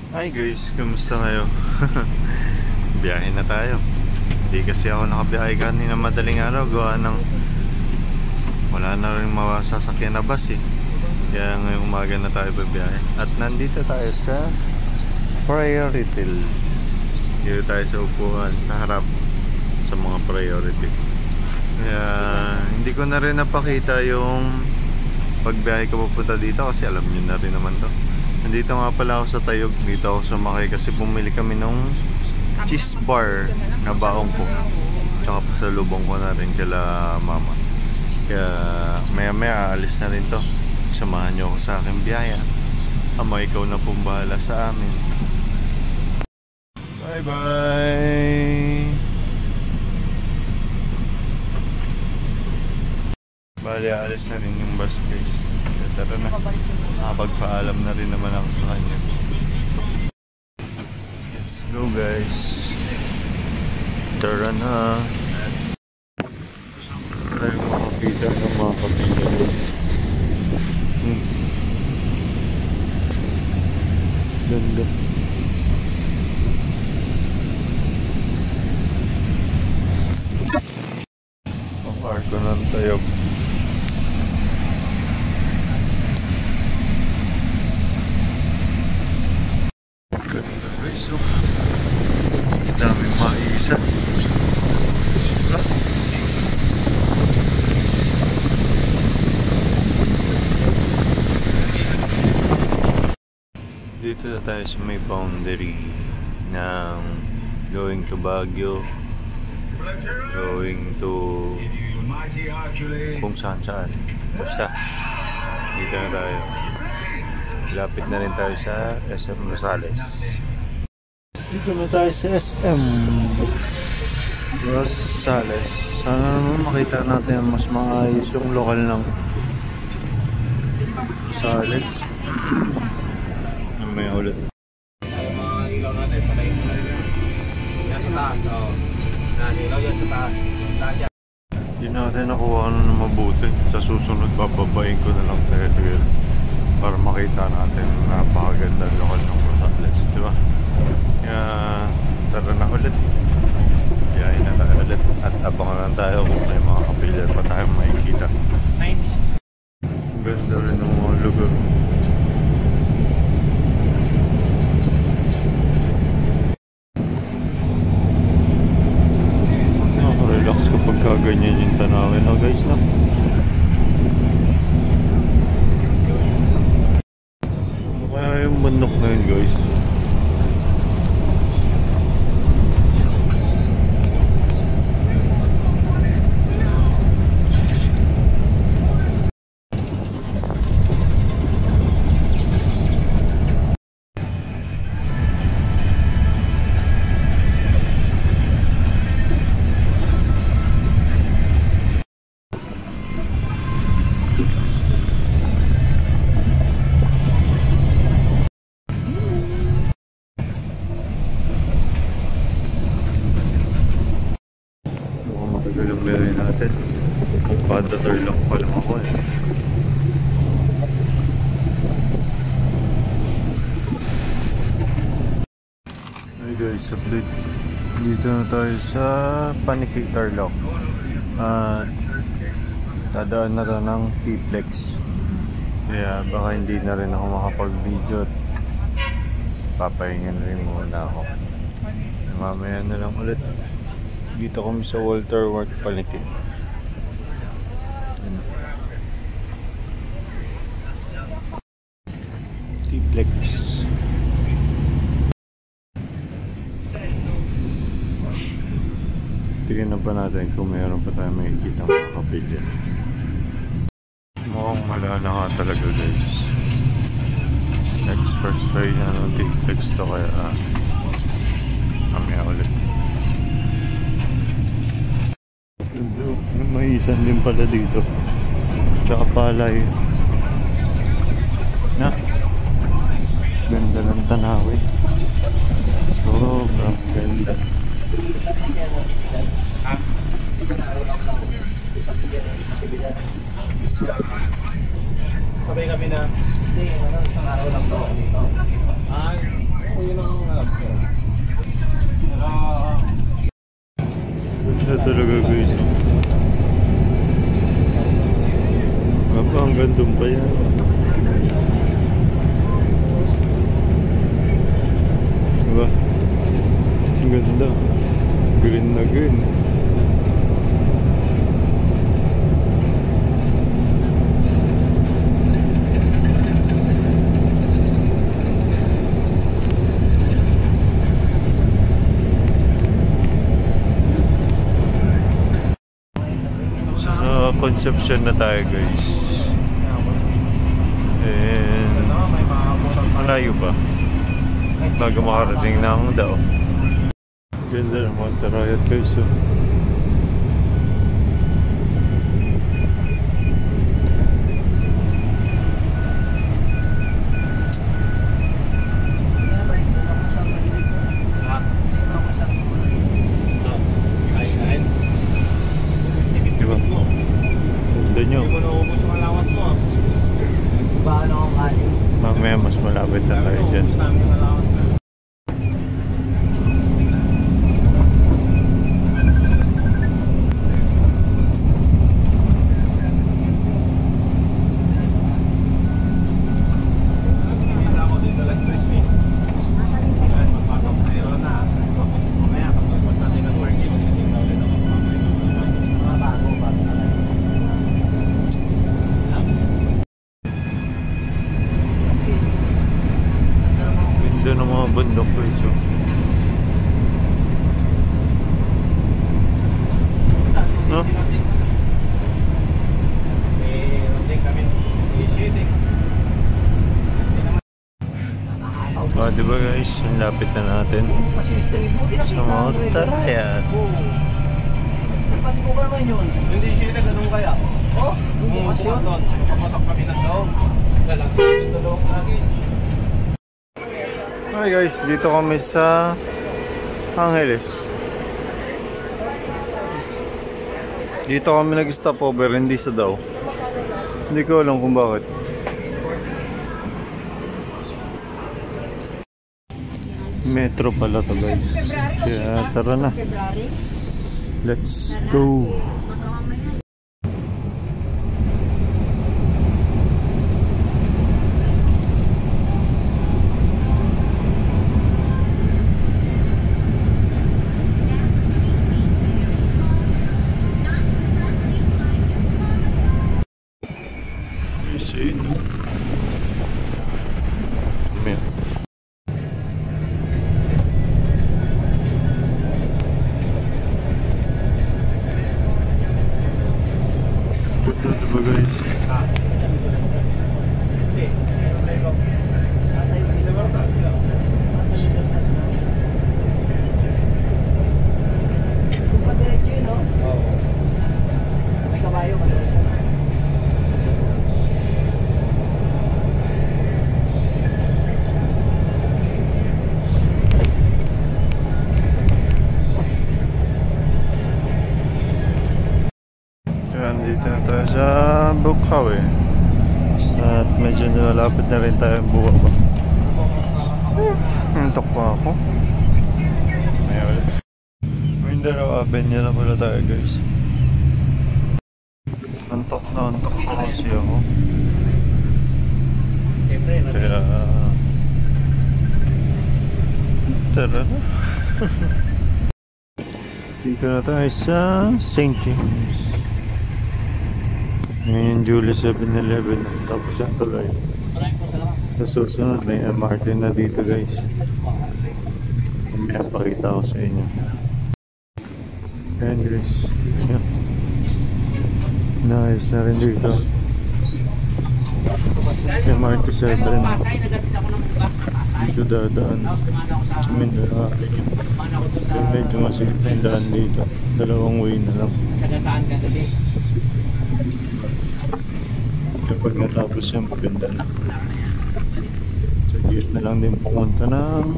Hi guys, kumusta kayo? Biyahe na tayo. Hindi kasi ako nakabiyahe kanina madaling araw. Gawa ng wala na rin masasakyan na bus eh. Kaya ngayong umaga na tayo biyahe. At nandito tayo sa priority. Dito tayo sa upuan sa harap sa mga priority. Kaya hindi ko na rin napakita yung pagbiyahe ko papunta dito kasi alam nyo na rin naman to. Nandito nga pala ako sa Tayog. Dito ako sumakay kasi bumili kami ng cheese bar na baong ko. Tsaka pasalubong ko na rin kila mama. Kaya maya maya aalis na rin to. Samahan nyo ako sa aking biyaya. Ama, ikaw na pong bahala sa amin. Bye bye. Bali, aalis na rin yung bus guys. Tara na. Nakapagpaalam na rin naman ako sa kanya. Let's go guys. Tara na. Tayo makakita ng mga kapila. Ganda. Papark ko ng Tayog. Daming maisa. Dito na tayo sa may boundary ng going to Baguio, going to kung saan. Basta dito na tayo. Lapit na rin tayo sa SM Rosales. Dito na tayo sa SM Rosales. Sana naman makita natin mas maayos yung lokal ng Rosales. May ulit. Mga ilaw natin, patayin mo na rin. Yan sa taas, o. Nanilaw yan sa taas. Hindi natin nakuha na mabuti. Sa susunod, bababayin ko na lang tayo para makita natin napakaganda lokal ng Rosales, di ba? Kaya tara na ulit. Biyahin na tayo ulit at abangan lang tayo kung may mga kapilya pa tayong makikita. 96. Ganda rin ng mga lugar. Nakaka-relax kapag kaganyan yung tanawin na guys na. Kaya yung bundok na yun guys. Yung meron natin. Padatorlock pa lang ako eh. Hey guys, update. Dito na tayo sa Paniki Tarlac. Dadaan na to ng T-Flex. Kaya baka hindi na rin ako makapag-video. Papahingan rin muna ako. Mamaya na lang ulit. Dito kami sa Walter Ward Palengke. T-Flex. Tingnan pa natin kung mayroon pa tayo makikita mga kapilya. Mukhang malala nga talaga guys. Expressway na ng T-Flex to kaya mamaya ulit. May isan din pala dito. Tsaka palay. Na. Ganda ng tanawin. Sobrang ganda. Sabay kami na, hindi, isang araw lang daw dito. talaga guys. Hanggang doon pa yan. Diba? Ang ganda. Green na green. Sa Concepcion na tayo guys. And malayo ba? Bago makarating na ang daw. Ganda ng mga tarayat guys. Diba? Ganda nyo. Mamaya mas malapit na tayo dyan. Ganda ng mga bundok guys. No? Diba guys, ang lapit na natin sa mga tarayat. Pati ko naman yun. Hindi siya ganun kaya. Oh, bukas yun. Pamasok kami ng loob. Lalagyan yung dalawang luggage. Hi guys, dito kami sa Angeles. Dito kami nag-stopover, hindi sa Davao. Hindi ko alam kung bakit. Metro pala to guys. Kaya tara na. Let's go. Diba guys? May kabayo ka doon. Dito na tayo sa Bukawi. At medyo nalalapit na rin tayo buka pa. Antok pa ako. May ulit. Mindanao Avenue na pala tayo guys. Antok na kasi ako. Kaya tara na. Dito na tayo sa St. James. Ngayon yung Julie 7-Eleven. Tapos yung tuloy. Sa susunod may MRT na dito guys. May pakita ko sa inyo. Ayan guys. Ayan. Nice na rin dito. MRT 7. Dito dadaan. Mindanao Avenue. Medyo masigit na yung daan dito. Dalawang way na lang. Saan ka dali? Kapag natapos yan, maganda na. Sa gate na lang din pumunta ng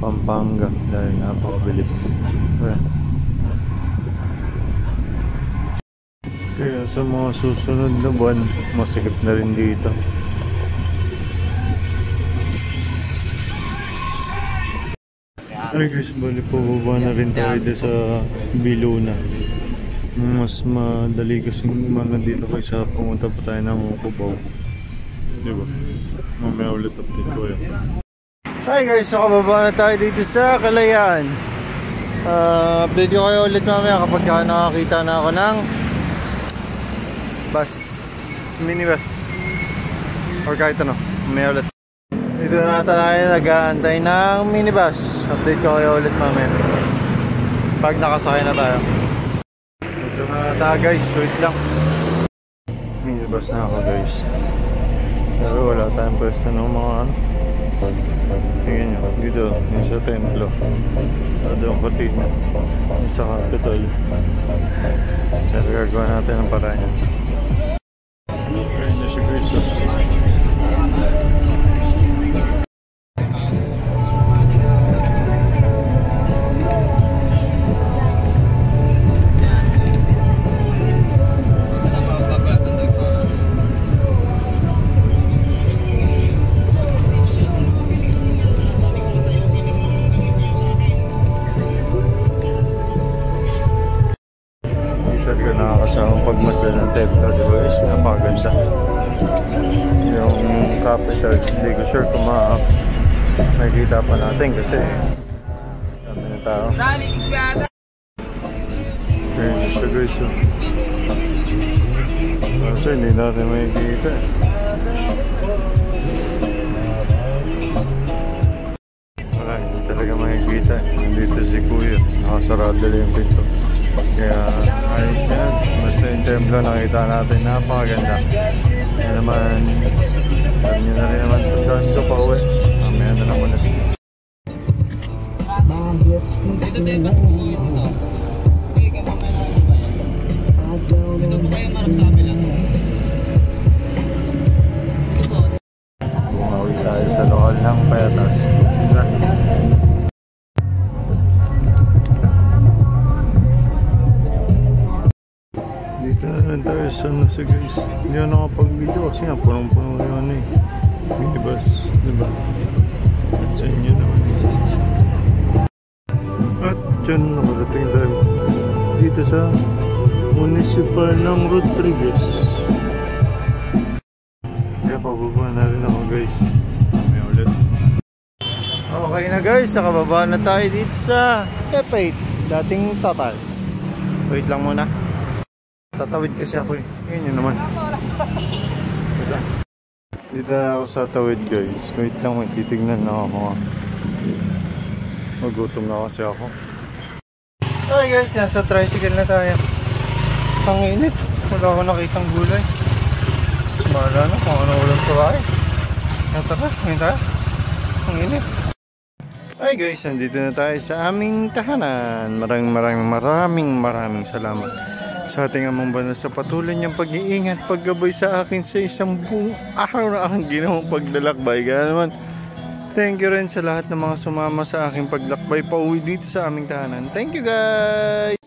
Pampanga dahil napakabilis. Kaya sa mga susunod na buwan, masigit na rin dito. Ay guys, bali po baba na rin tayo dito sa Biluna. Mas madali kasi mga dito kaysa pumunta pa tayo ng Cubao. Diba? Mamaya ulit update ko yun. Hi guys, so kababa na tayo dito sa Kalayaan. Update ko kayo ulit mamaya kapag nakakita na ako ng bus, minibus or kahit ano, mamaya ulit. Dito na tayo nag-aantay ng minibus. Update ko kayo ulit mamaya pag nakasakay na tayo. Dito na tayo guys, wait lang. Minibus na ako guys. Pero wala tayong pwesto ng mga ano. Tingnan nyo, dito, yung sa templo. Doon ko tingnan. Yung sa capital. Pero gagawa natin ang paraan yan. Ayun na siya guys. Nakakasama pagmasdan ng templo, di ba guys? Napakaganda. Yung capital, hindi ko sure kung makikita pa natin kasi dami na tao. Okay, ito guys. Kasi hindi natin makikita. Wala, hindi talaga makikita. Nandito si Kuya. Nakasarado lang yung pinto. Kaya ayos yan. Basta yung templo nakita natin, napakaganda. Yan naman, alam nyo na rin naman tandaan ko pa uwi. Mamaya na lang ulit. Bumawi tayo sa lokal ng Payatas. Dito na lang tayo sa ano sa guys. Hindi ako nakapag-video kasi nga punong-puno yung ano eh. Minibus, diba? At sa inyo naman. At dyan nakarating tayo dito sa municipal ng Rodriguez. Kaya pababa na rin ako guys. May ulit. Okay na guys, nakababa na tayo dito sa F8. Dating Total. Wait lang muna. Tatawid kasi ako eh. Yun yun naman. Dito na ako sa tawid guys. Wait lang, may titignan na ako. Magutom na kasi ako. Okay guys, nasa tricycle na tayo. Ang init. Wala ako nakitang gulay. Bahala na kung ano ulam sa bahay. Tara, ngayon tayo. Ang init. Hi guys, nandito na tayo sa aming tahanan. Maraming salamat sa ating amang banal sa patuloy niyang pag-iingat, paggabay sa akin sa isang buong araw na aking ginawang paglalakbay. Kaya naman, thank you rin sa lahat ng mga sumama sa aking paglakbay pauwi dito sa aming tahanan. Thank you guys!